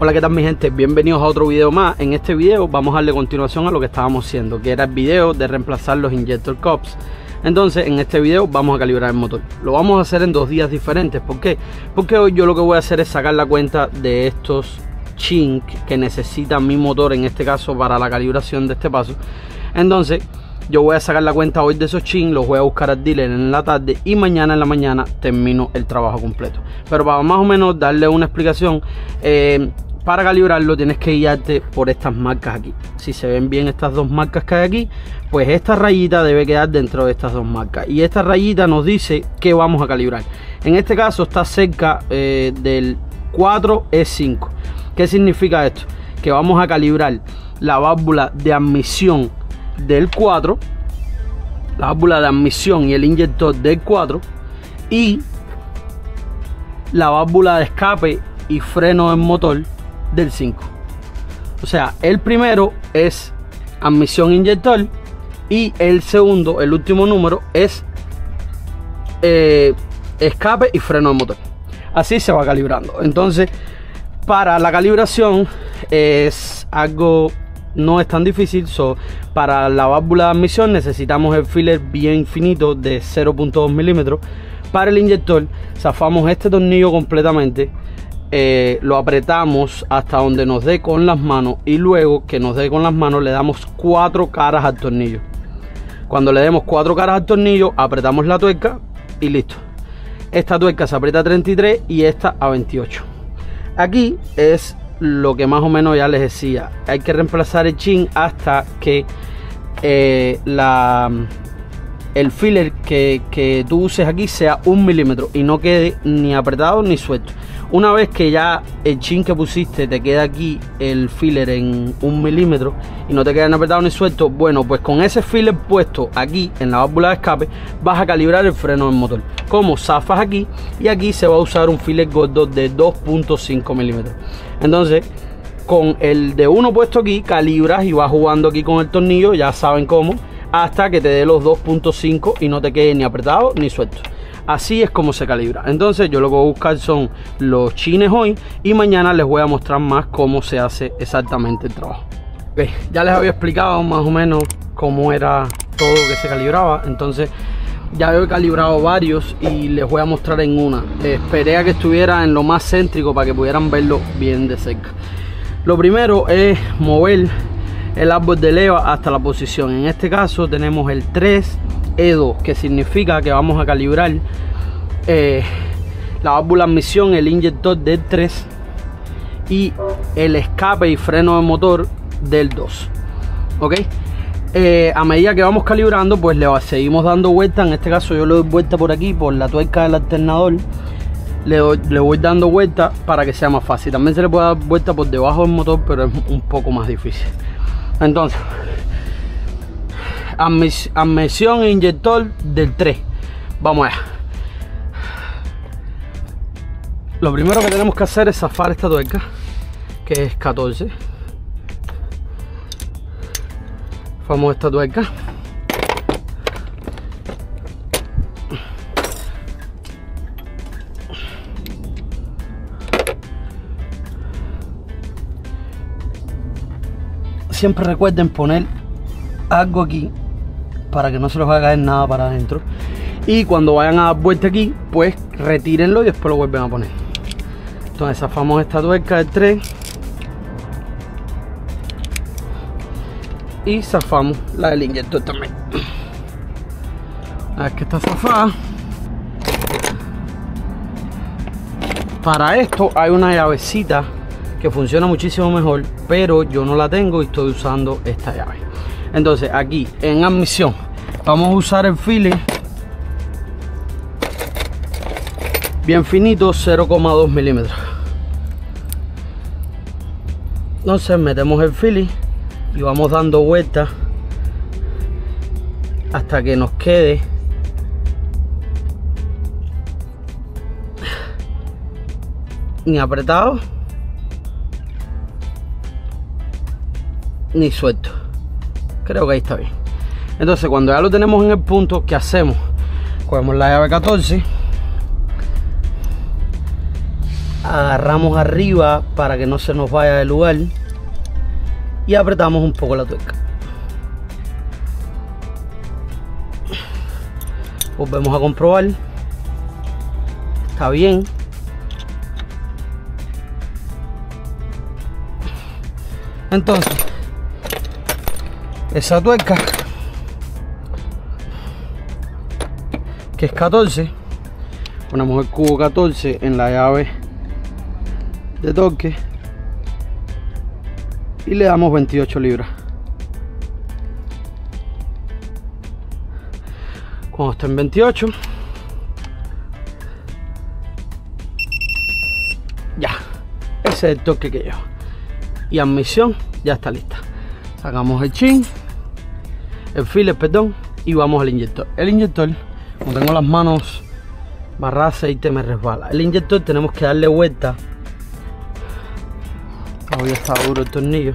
Hola, ¿qué tal mi gente? Bienvenidos a otro video más. En este video vamos a darle continuación a lo que estábamos haciendo, que era el video de reemplazar los injector cups. Entonces en este video vamos a calibrar el motor. Lo vamos a hacer en 2 días diferentes. ¿Por qué? Porque hoy yo lo que voy a hacer es sacar la cuenta de estos chinks que necesita mi motor, en este caso para la calibración de este paso. Entonces yo voy a sacar la cuenta hoy de esos chinks, los voy a buscar al dealer en la tarde y mañana en la mañana termino el trabajo completo. Pero para más o menos darle una explicación, para calibrarlo tienes que guiarte por estas marcas aquí. Si se ven bien estas 2 marcas que hay aquí, pues esta rayita debe quedar dentro de estas 2 marcas. Y esta rayita nos dice que vamos a calibrar. En este caso está cerca del 4E5. ¿Qué significa esto? Que vamos a calibrar la válvula de admisión del 4, la válvula de admisión y el inyector del 4, y la válvula de escape y freno del motor del 5. O sea, el primero es admisión inyector y el segundo, el último número, es escape y freno del motor. Así se va calibrando. Entonces, para la calibración es algo, no es tan difícil. Para la válvula de admisión necesitamos el filler bien finito de 0.2 milímetros. Para el inyector zafamos este tornillo completamente, lo apretamos hasta donde nos dé con las manos, y luego que nos dé con las manos le damos 4 caras al tornillo. Cuando le demos 4 caras al tornillo, apretamos la tuerca y listo. Esta tuerca se aprieta a 33 y esta a 28. Aquí es lo que más o menos ya les decía, hay que reemplazar el chin hasta que el filler que tú uses aquí sea 1 milímetro y no quede ni apretado ni suelto. Una vez que ya el chin que pusiste te queda aquí el filler en 1 milímetro y no te queda ni apretado ni suelto, bueno, pues con ese filler puesto aquí en la válvula de escape vas a calibrar el freno del motor. Como zafas aquí, y aquí se va a usar un filler gordo de 2.5 milímetros. Entonces con el de 1 puesto aquí calibras y vas jugando aquí con el tornillo, ya saben cómo, hasta que te dé los 2.5 y no te quede ni apretado ni suelto. Así es como se calibra. Entonces yo lo que voy a buscar son los chines hoy y mañana les voy a mostrar más cómo se hace exactamente el trabajo. Okay, ya les había explicado más o menos cómo era todo que se calibraba. Entonces ya he calibrado varios y les voy a mostrar en una. Esperé a que estuviera en lo más céntrico para que pudieran verlo bien de cerca. Lo primero es mover el árbol de leva hasta la posición. En este caso tenemos el 3E2, que significa que vamos a calibrar la válvula de admisión, el inyector del 3 y el escape y freno de motor del 2. Ok, a medida que vamos calibrando, pues le seguimos dando vuelta. En este caso yo le doy vuelta por aquí, por la tuerca del alternador. Le voy dando vuelta para que sea más fácil. También se le puede dar vuelta por debajo del motor, pero es un poco más difícil. Entonces, admisión e inyector del 3. Vamos allá. Lo primero que tenemos que hacer es zafar esta tuerca, que es 14. Zafamos esta tuerca. Siempre recuerden poner algo aquí para que no se les vaya a caer nada para adentro, y cuando vayan a dar vuelta aquí pues retírenlo y después lo vuelven a poner. Entonces zafamos esta tuerca del 3 y zafamos la del inyector también. A ver que está zafada. Para esto hay una llavecita que funciona muchísimo mejor, pero yo no la tengo y estoy usando esta llave. Entonces aquí en admisión vamos a usar el filler bien finito, 0,2 milímetros. Entonces metemos el filler y vamos dando vueltas hasta que nos quede ni apretado ni suelto. Creo que ahí está bien. Entonces cuando ya lo tenemos en el punto, ¿qué hacemos? Cogemos la llave 14 agarramos arriba para que no se nos vaya del lugar y apretamos un poco la tuerca. Volvemos a comprobar, está bien. Entonces esa tuerca, que es 14, ponemos el cubo 14 en la llave de torque y le damos 28 libras. Cuando esté en 28, ya, ese es el torque que lleva. Y admisión ya está lista. Sacamos el chin, el filler, perdón, y vamos al inyector. El inyector, como tengo las manos barradas, aceite me resbala. El inyector tenemos que darle vuelta. Todavía está duro el tornillo.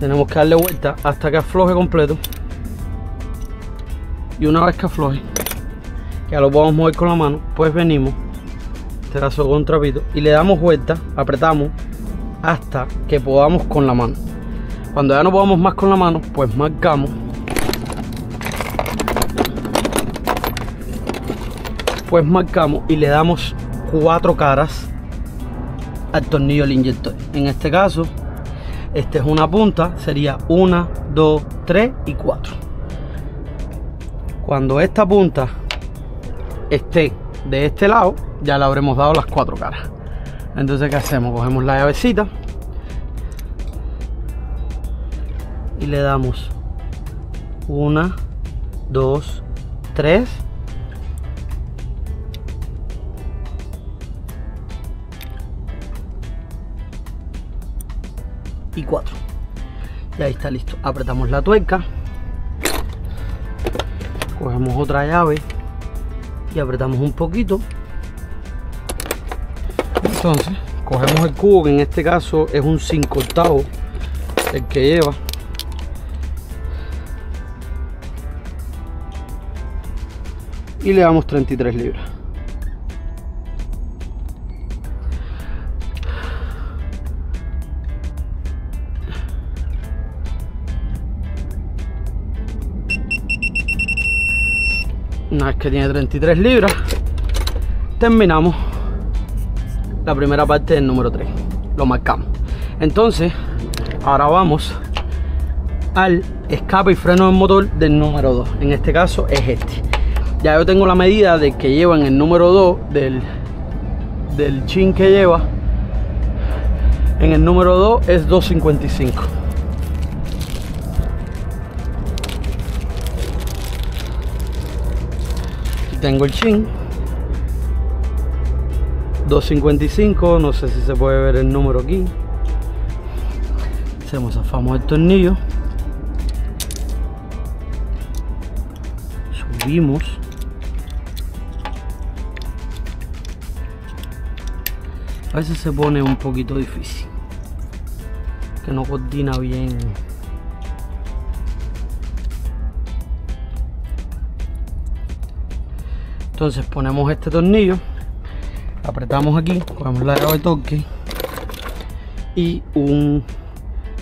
Tenemos que darle vuelta hasta que afloje completo. Y una vez que afloje, ya lo podemos mover con la mano, pues venimos, trazo con un trapito y le damos vuelta, apretamos hasta que podamos con la mano. Cuando ya no podamos más con la mano, pues marcamos. Pues marcamos y le damos 4 caras al tornillo del inyector. En este caso, esta es una punta, sería 1, 2, 3 y 4. Cuando esta punta esté de este lado, ya le habremos dado las 4 caras. Entonces, ¿qué hacemos? Cogemos la llavecita y le damos 1, 2, 3 y 4. Y ahí está listo. Apretamos la tuerca, cogemos otra llave y apretamos un poquito. Entonces cogemos el cubo, que en este caso es un 5/8 el que lleva, y le damos 33 libras. Una vez que tiene 33 libras, terminamos la primera parte del número 3. Lo marcamos. Entonces, ahora vamos al escape y freno del motor del número 2. En este caso es este. Ya yo tengo la medida de que lleva en el número 2 del chin que lleva. En el número 2 es 2.55. Tengo el chin 2.55, no sé si se puede ver el número aquí. Zafamos el tornillo, subimos, a veces se pone un poquito difícil, que no coordina bien. Entonces ponemos este tornillo, apretamos aquí, cogemos la llave de torque y un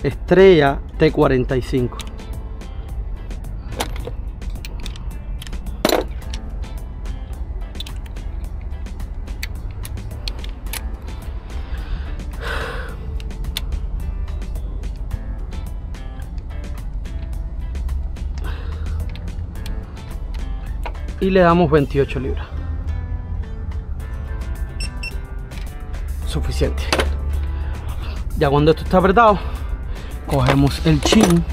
Estrella T45. Y le damos 28 libras. Suficiente. Ya cuando esto está apretado, cogemos el chin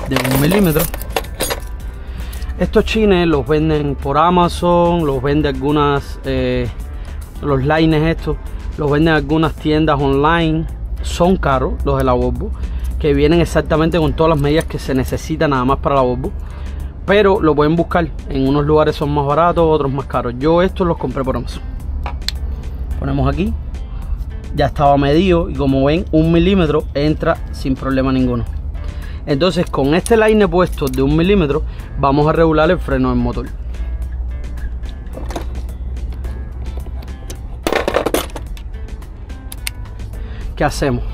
de 1 milímetro. Estos chines los venden por Amazon, los venden algunas, los lines estos, los venden algunas tiendas online. Son caros los de la Volvo, que vienen exactamente con todas las medidas que se necesitan nada más para la Volvo. Pero lo pueden buscar, en unos lugares son más baratos, otros más caros. Yo estos los compré por Amazon. Ponemos aquí, ya estaba medido y como ven 1 milímetro entra sin problema ninguno. Entonces con este line puesto de 1 milímetro vamos a regular el freno del motor. ¿qué hacemos?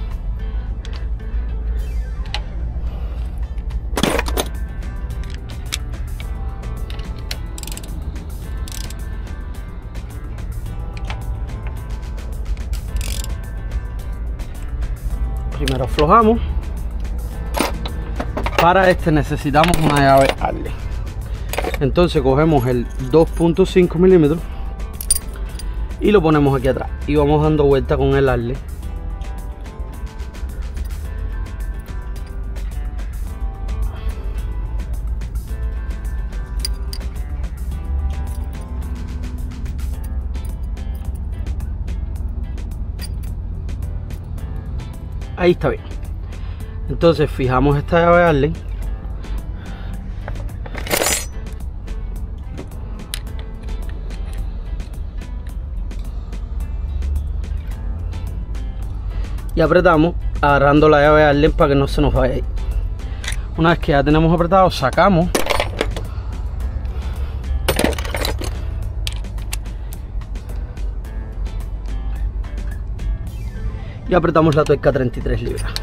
Primero aflojamos. Para este necesitamos una llave Allen. Entonces cogemos el 2.5 milímetros y lo ponemos aquí atrás y vamos dando vuelta con el Allen. Ahí está bien. Entonces fijamos esta llave Allen. Y apretamos agarrando la llave Allen para que no se nos vaya ahí. Una vez que ya tenemos apretado, sacamos. Y apretamos la tuerca 33 libras.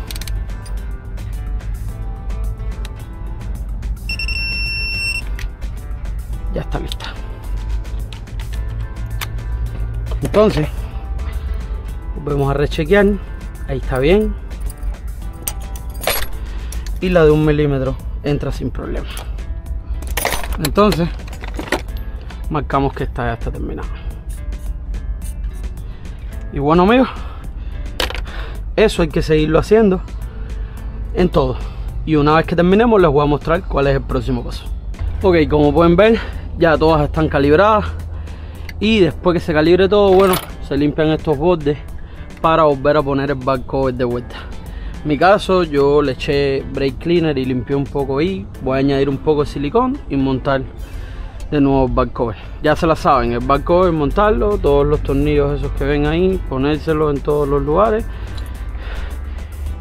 Ya está lista. Entonces volvemos a rechequear. Ahí está bien. Y la de 1 milímetro entra sin problema. Entonces marcamos que esta ya está terminada. Y bueno, amigos, eso hay que seguirlo haciendo en todo. Y una vez que terminemos les voy a mostrar cuál es el próximo paso. Ok, como pueden ver, ya todas están calibradas. Y después que se calibre todo, bueno, se limpian estos bordes para volver a poner el back cover de vuelta. En mi caso, yo le eché brake cleaner y limpié un poco ahí. Voy a añadir un poco de silicón y montar de nuevo el back cover. Ya se la saben, el back cover, montarlo, todos los tornillos esos que ven ahí, ponérselos en todos los lugares.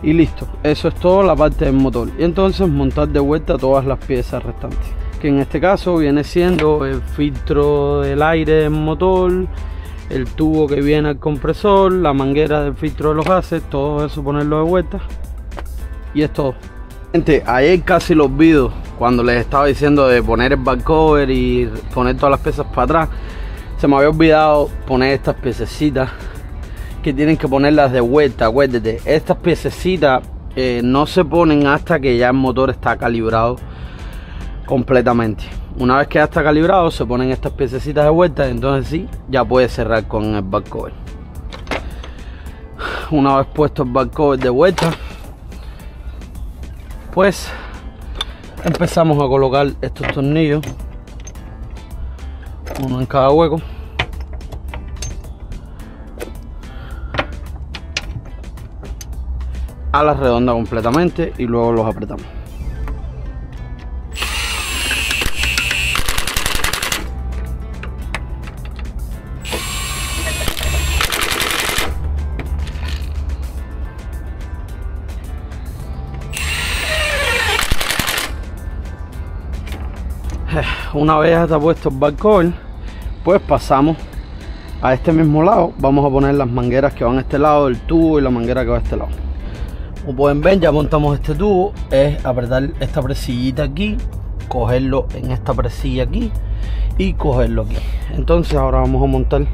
Y listo, eso es todo la parte del motor. Y entonces montar de vuelta todas las piezas restantes, que en este caso viene siendo el filtro del aire del motor, el tubo que viene al compresor, la manguera del filtro de los gases, todo eso ponerlo de vuelta. Y es todo. Gente, ayer casi lo olvido cuando les estaba diciendo de poner el back cover y poner todas las piezas para atrás. Se me había olvidado poner estas piececitas que tienen que ponerlas de vuelta. Acuérdate, estas piececitas no se ponen hasta que ya el motor está calibrado completamente. Una vez que ya está calibrado, se ponen estas piececitas de vuelta, entonces sí, ya puede cerrar con el back cover. Una vez puesto el back cover de vuelta, pues empezamos a colocar estos tornillos, uno en cada hueco. A la redonda completamente y luego los apretamos. Una vez ya está puesto el back cover, pues pasamos a este mismo lado. Vamos a poner las mangueras que van a este lado, el tubo y la manguera que va a este lado. Como pueden ver, ya montamos este tubo. Es apretar esta presillita aquí, cogerlo en esta presilla aquí y cogerlo aquí. Entonces ahora vamos a montar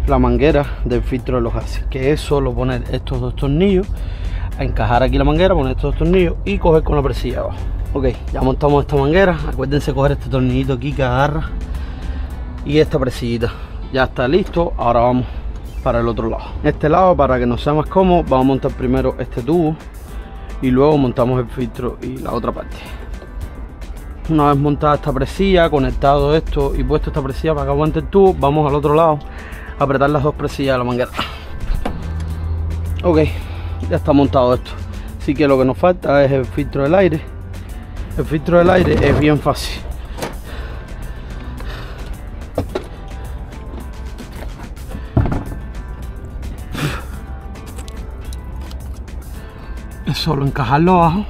la manguera del filtro de los gases, que es solo poner estos dos tornillos, a encajar aquí la manguera, poner estos dos tornillos y coger con la presilla abajo. Ok, ya montamos esta manguera. Acuérdense coger este tornillito aquí que agarra y esta presillita. Ya está listo. Ahora vamos para el otro lado. Este lado, para que nos sea más cómodo, vamos a montar primero este tubo y luego montamos el filtro y la otra parte. Una vez montada esta presilla, conectado esto y puesto esta presilla para que aguante el tubo, vamos al otro lado a apretar las dos presillas de la manguera. Ok, ya está montado esto. Así que lo que nos falta es el filtro del aire. El filtro del aire es bien fácil. Es solo encajarlo abajo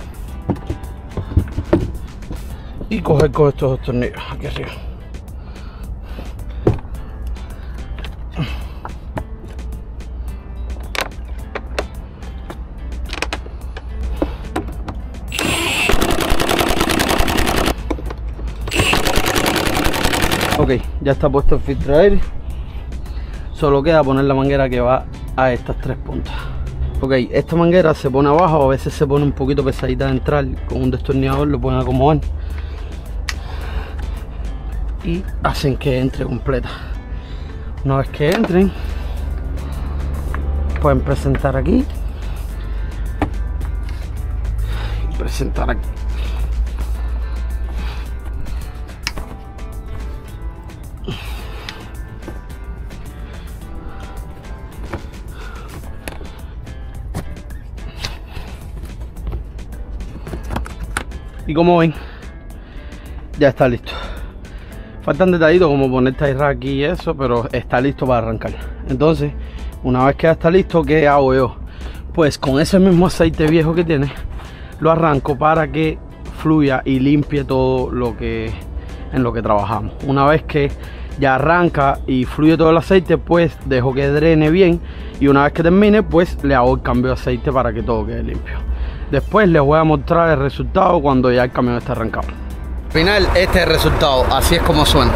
y coger con estos dos tornillos aquí arriba. Ok, ya está puesto el filtro de aire. Solo queda poner la manguera que va a estas 3 puntas. Ok, esta manguera se pone abajo, a veces se pone un poquito pesadita de entrar. Con un destornillador lo pueden acomodar y hacen que entre completa. Una vez que entren, pueden presentar aquí y presentar aquí. Y como ven, ya está listo. Faltan detallitos como poner tie rack y eso, pero está listo para arrancar. Entonces, una vez que ya está listo, ¿qué hago yo? Pues con ese mismo aceite viejo que tiene, lo arranco para que fluya y limpie todo lo que en lo que trabajamos. Una vez que ya arranca y fluye todo el aceite, pues dejo que drene bien, y una vez que termine, pues le hago el cambio de aceite para que todo quede limpio. Después les voy a mostrar el resultado cuando ya el camión esté arrancado. Al final, este es el resultado, así es como suena.